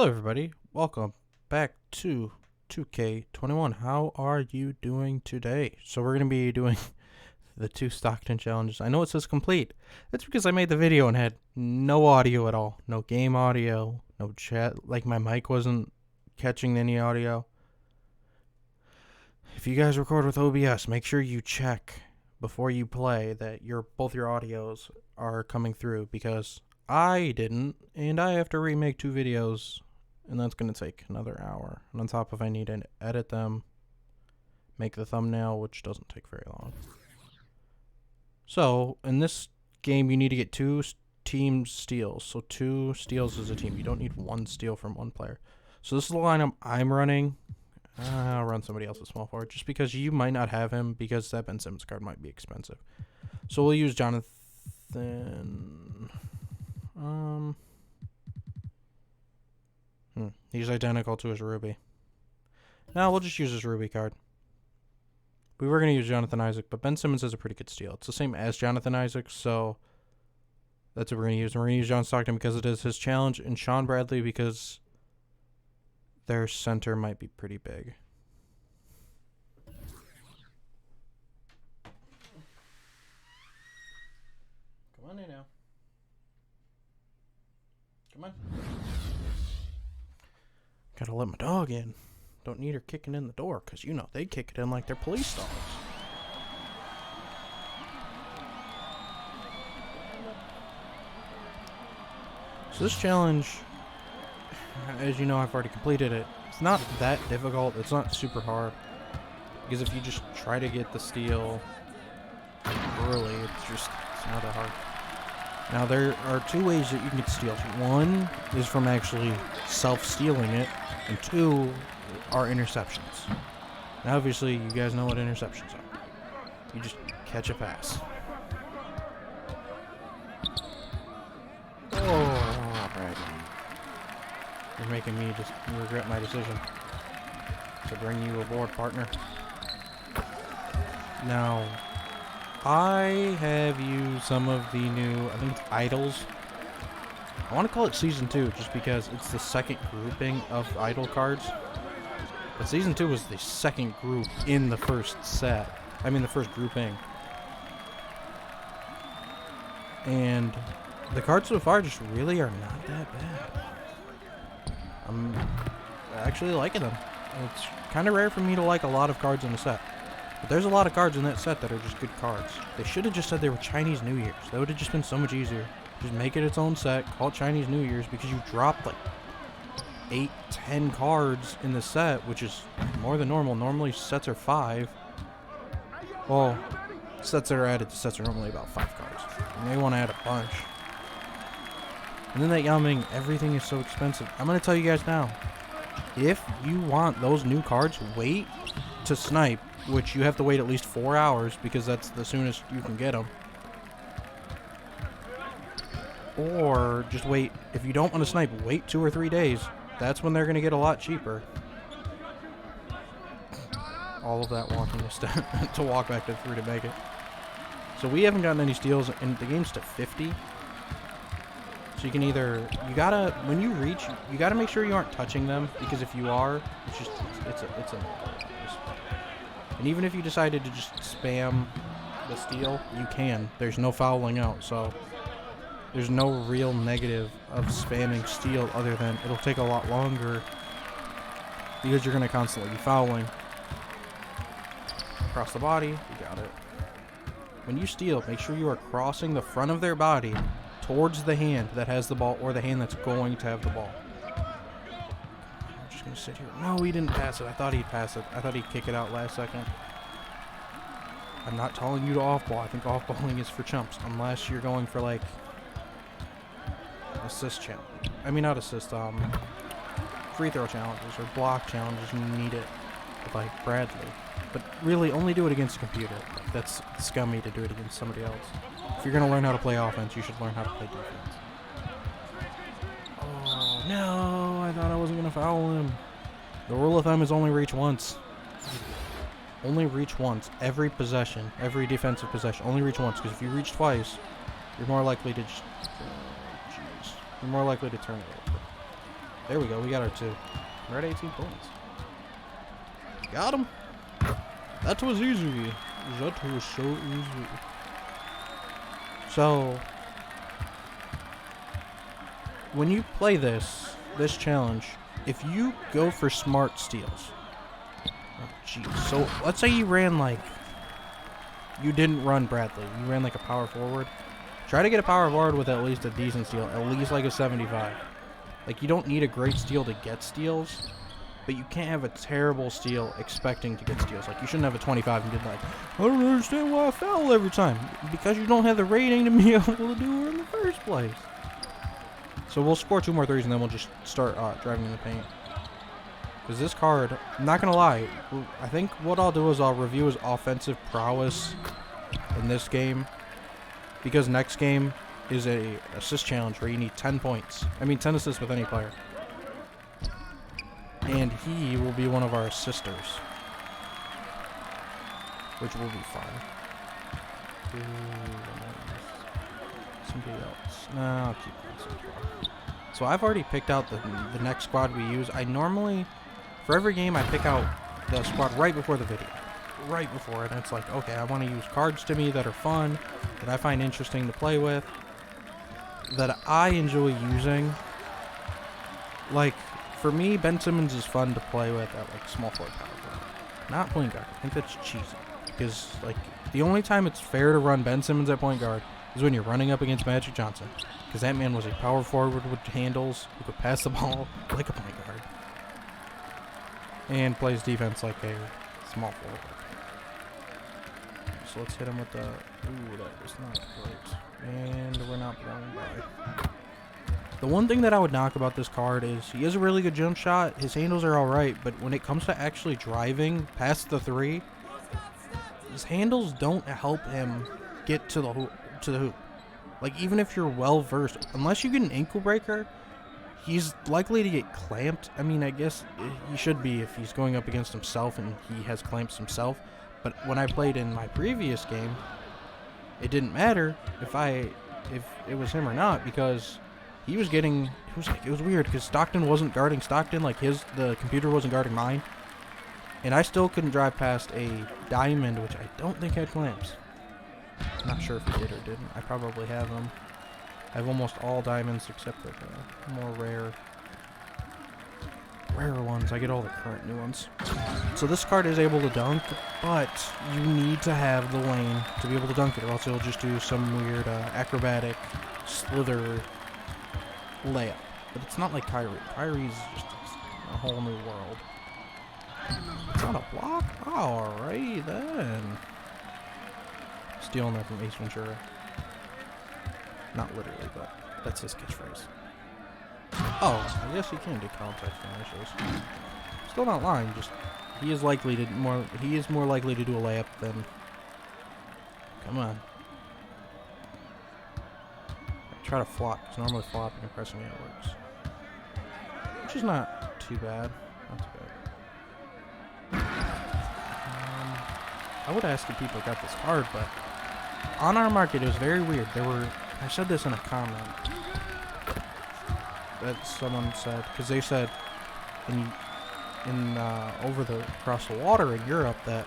Hello everybody, welcome back to 2K21. How are you doing today? So we're going to be doing the 2 Stockton challenges. I know it says complete. That's because I made the video and had no audio at all. No game audio, no chat, like my mic wasn't catching any audio. If you guys record with OBS, make sure you check before you play that both your audios are coming through, because I didn't, and I have to remake 2 videos, and that's going to take another hour. And on top of I need to edit them, make the thumbnail, which doesn't take very long. So, in this game, you need to get 2 team steals. So 2 steals as a team. You don't need 1 steal from 1 player. So this is the lineup I'm running. I'll run somebody else's small forward, just because you might not have him, because that Ben Simmons card might be expensive. So we'll use Jonathan. He's identical to his Ruby. Now we'll just use his Ruby card. We were going to use Jonathan Isaac, but Ben Simmons is a pretty good steal. It's the same as Jonathan Isaac, so that's what we're going to use. And we're going to use John Stockton because it is his challenge, and Sean Bradley because their center might be pretty big. Come on in now. Come on. Gotta let my dog in. Don't need her kicking in the door, because you know they kick it in like they're police dogs. So this challenge, as you know, I've already completed it. It's not that difficult. It's not super hard, because if you just try to get the steal early, it's not that hard. Now there are 2 ways that you can get steals. 1 is from actually self-stealing it, and 2 are interceptions. Now obviously you guys know what interceptions are. You just catch a pass. Oh, right. You're making me just regret my decision to bring you aboard, partner. Now, I have used some of the new, I think it's idols. I want to call it Season 2 just because it's the second grouping of idol cards. But Season 2 was the second group in the first set. I mean the first grouping. And the cards so far just really are not that bad. I'm actually liking them. It's kind of rare for me to like a lot of cards in a set. But there's a lot of cards in that set that are just good cards. They should have just said they were Chinese New Year's. That would have just been so much easier. Just make it its own set, call it Chinese New Year's, because you dropped like 8, 10 cards in the set, which is more than normal. Normally sets are 5. Well, sets that are added to sets are normally about 5 cards. And they want to add a bunch. And then that Yao Ming, everything is so expensive. I'm going to tell you guys now. If you want those new cards, wait to snipe, which you have to wait at least 4 hours, because that's the soonest you can get them. Or just wait. If you don't want to snipe, wait 2 or 3 days. That's when they're going to get a lot cheaper. All of that walking to walk back to 3 to make it. So we haven't gotten any steals, and the game's to 50. So you can either, when you reach, you gotta make sure you aren't touching them, because if you are, it's a and even if you decided to just spam the steal, you can. There's no fouling out, so there's no real negative of spamming steal other than it'll take a lot longer because you're gonna constantly be fouling. Across the body, you got it. When you steal, make sure you are crossing the front of their body towards the hand that has the ball, or the hand that's going to have the ball. I'm just going to sit here. No, he didn't pass it. I thought he'd pass it. I thought he'd kick it out last second. I'm not telling you to off-ball. I think off-balling is for chumps, unless you're going for, like, assist challenge. I mean, not assist, free throw challenges or block challenges. You need it, like Bradley. But really, only do it against a computer. That's scummy to do it against somebody else. If you're going to learn how to play offense, you should learn how to play defense. Oh, no. I thought I wasn't going to foul him. The rule of thumb is only reach once. Only reach once. Every possession, every defensive possession, only reach once. Because if you reach twice, you're more likely to just... you're more likely to turn it over. There we go. We got our 2. We're at 18 points. Got him. That was easy. That was so easy. So, when you play this challenge, if you go for smart steals, oh jeez. So let's say you ran like, you didn't run Bradley. You ran like a power forward. Try to get a power forward with at least a decent steal, at least like a 75. Like, you don't need a great steal to get steals, but you can't have a terrible steal expecting to get steals. Like, you shouldn't have a 25 and be like, I don't understand why I foul every time. Because you don't have the rating to be able to do it in the first place. So we'll score 2 more threes and then we'll just start driving in the paint. Because this card, I'm not going to lie, I think what I'll do is I'll review his offensive prowess in this game. Because next game is a assist challenge where you need 10 points. I mean 10 assists with any player. And he will be one of our assisters. Which will be fun. Somebody else. No, I'll keep that. So I've already picked out the next squad we use. I normally, for every game, I pick out the squad right before the video. Right before it. And it's like, okay, I want to use cards to me that are fun, that I find interesting to play with, that I enjoy using. Like, for me, Ben Simmons is fun to play with at, like, small forward power forward. Not point guard. I think that's cheesy. Because, like, the only time it's fair to run Ben Simmons at point guard is when you're running up against Magic Johnson. Because that man was a power forward with handles, who could pass the ball like a point guard. And plays defense like a small forward. So let's hit him with the... Ooh, that was not great. And we're not blowing by. The one thing that I would knock about this card is he has a really good jump shot. His handles are alright, but when it comes to actually driving past the 3, his handles don't help him get to the hoop. Like, even if you're well versed, unless you get an ankle breaker, he's likely to get clamped. I mean, I guess he should be if he's going up against himself and he has clamps himself. But when I played in my previous game, it didn't matter if it was him or not, because he was getting, it was weird because Stockton wasn't guarding Stockton, like the computer wasn't guarding mine. And I still couldn't drive past a diamond, which I don't think had clamps. I'm not sure if he did or didn't. I probably have them. I have almost all diamonds except for the more rarer ones. I get all the current new ones. So this card is able to dunk, but you need to have the lane to be able to dunk it, or else it'll just do some weird acrobatic slither layup. But it's not like Kyrie. Kyrie's just a whole new world. It's not a block? Alrighty then. Stealing that from Ace Ventura. Not literally, but that's his catchphrase. Oh, I guess he can do contact finishes. Still not lying, just he is more likely to do a layup than. Come on. Try to flop, because normally flopping and pressing it works. Which is not too bad. Not too bad. I would ask if people got this card, but on our market it was very weird. I said this in a comment that someone said, because they said across the water in Europe that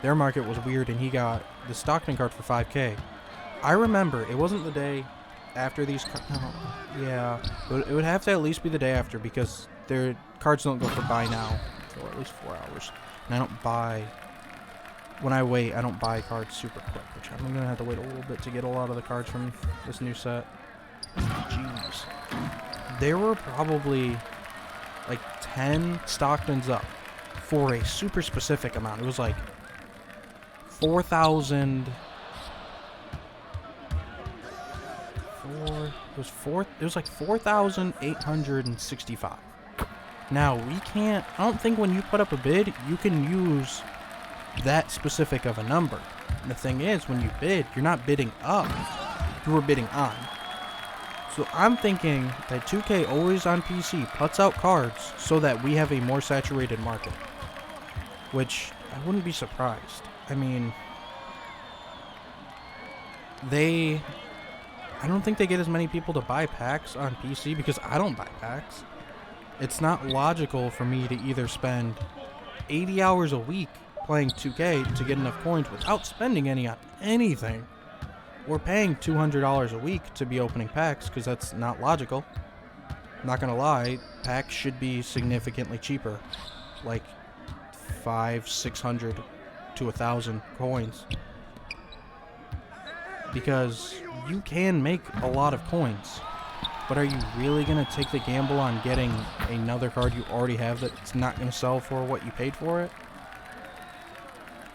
their market was weird and he got the Stockton card for 5K. I remember it wasn't the day after these yeah, it would have to at least be the day after, because their cards don't go for buy now for at least 4 hours, and I don't buy when I wait. I don't buy cards super quick, which I'm gonna have to wait a little bit to get a lot of the cards from this new set. Jeez, there were probably like 10 Stocktons up for a super specific amount. It was like 4,000. It was like 4,865. Now we can't. I don't think when you put up a bid, you can use that specific of a number. And the thing is, when you bid, you're not bidding up. You were bidding on. So I'm thinking that 2K always on PC puts out cards so that we have a more saturated market. Which I wouldn't be surprised. I mean, I don't think they get as many people to buy packs on PC, because I don't buy packs. It's not logical for me to either spend 80 hours a week playing 2K to get enough coins without spending any on anything, or paying $200 a week to be opening packs, because that's not logical. I'm not gonna lie, packs should be significantly cheaper, like 600 to 1,000 coins, because you can make a lot of coins. But are you really going to take the gamble on getting another card you already have that's not going to sell for what you paid for it?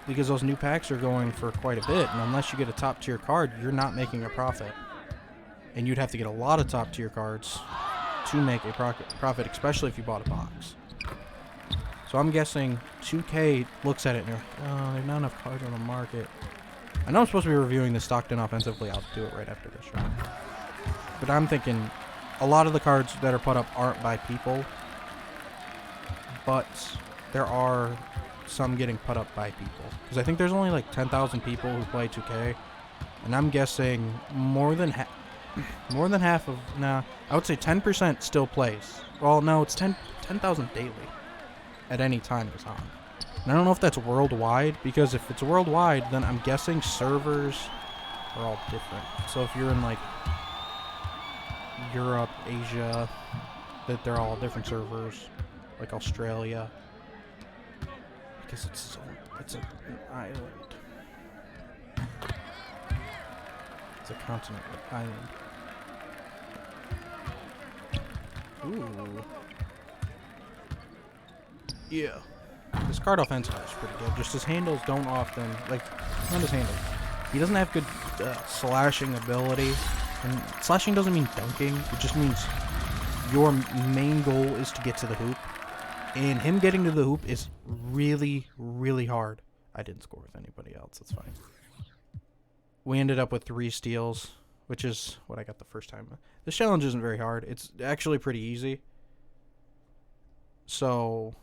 Because those new packs are going for quite a bit, and unless you get a top tier card, you're not making a profit. And you'd have to get a lot of top tier cards to make a profit, especially if you bought a box. So I'm guessing 2K looks at it and they're like, oh, there's not enough cards on the market. I know I'm supposed to be reviewing the Stockton offensively. I'll do it right after this, right? But I'm thinking a lot of the cards that are put up aren't by people, but there are some getting put up by people. Because I think there's only like 10,000 people who play 2K, and I'm guessing more than half of, I would say 10% still plays. Well, no, it's 10,000 daily at any time is on. And I don't know if that's worldwide, because if it's worldwide, then I'm guessing servers are all different. So if you're in like Europe, Asia, that they're all different servers, like Australia. Because it's an island. It's a continent, but island. Ooh. Yeah. This card offensively is pretty good. Just his handles don't often, like, not his handles. He doesn't have good slashing ability. And slashing doesn't mean dunking. It just means your main goal is to get to the hoop. And him getting to the hoop is really, really hard. I didn't score with anybody else. That's fine. We ended up with 3 steals, which is what I got the first time. This challenge isn't very hard. It's actually pretty easy. So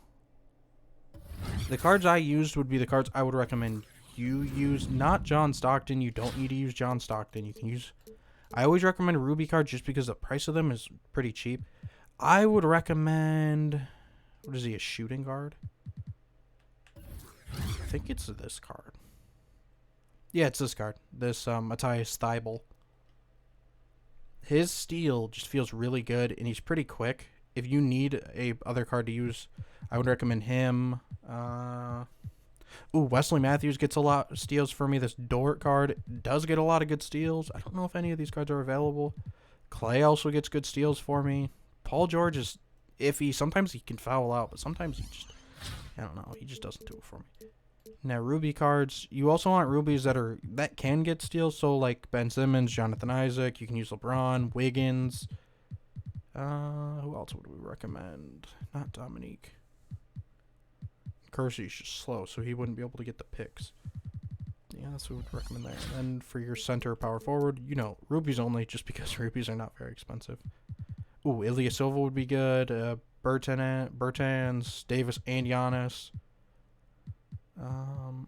the cards I used would be the cards I would recommend you use. Not John Stockton. You don't need to use John Stockton. You can use... I always recommend Ruby cards just because the price of them is pretty cheap. I would recommend... What is he, a shooting guard? I think it's this card. Yeah, it's this card. This Matthias Thibault. His steal just feels really good, and he's pretty quick. If you need a other card to use, I would recommend him. Wesley Matthews gets a lot of steals for me. This Dort card does get a lot of good steals. I don't know if any of these cards are available. Clay also gets good steals for me. Paul George is iffy. Sometimes he can foul out, but sometimes he just, I don't know, he just doesn't do it for me. Now, Ruby cards, you also want Rubies that can get steals. So, like Ben Simmons, Jonathan Isaac, you can use LeBron, Wiggins. Who else would we recommend? Not Dominique. Kersey's just slow, so he wouldn't be able to get the picks. Yeah, that's what we'd recommend there. And for your center power forward, you know, Rubies only, just because Rubies are not very expensive. Ilya Silva would be good. Bertans, Davis, and Giannis.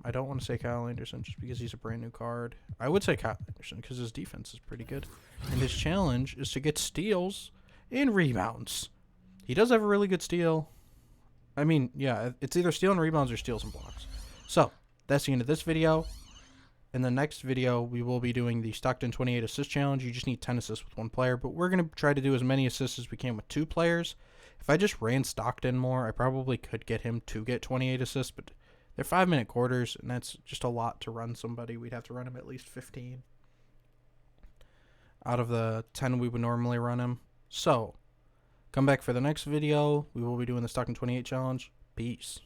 I don't want to say Kyle Anderson just because he's a brand new card. I would say Kyle Anderson because his defense is pretty good. And his challenge is to get steals and rebounds. He does have a really good steal. I mean, yeah, it's either steal and rebounds or steals and blocks. So, that's the end of this video. In the next video, we will be doing the Stockton 28 assist challenge. You just need 10 assists with 1 player, but we're going to try to do as many assists as we can with 2 players. If I just ran Stockton more, I probably could get him to get 28 assists, but they're 5-minute quarters, and that's just a lot to run somebody. We'd have to run him at least 15 out of the 10 we would normally run him. So, come back for the next video. We will be doing the Stockton 28 challenge. Peace.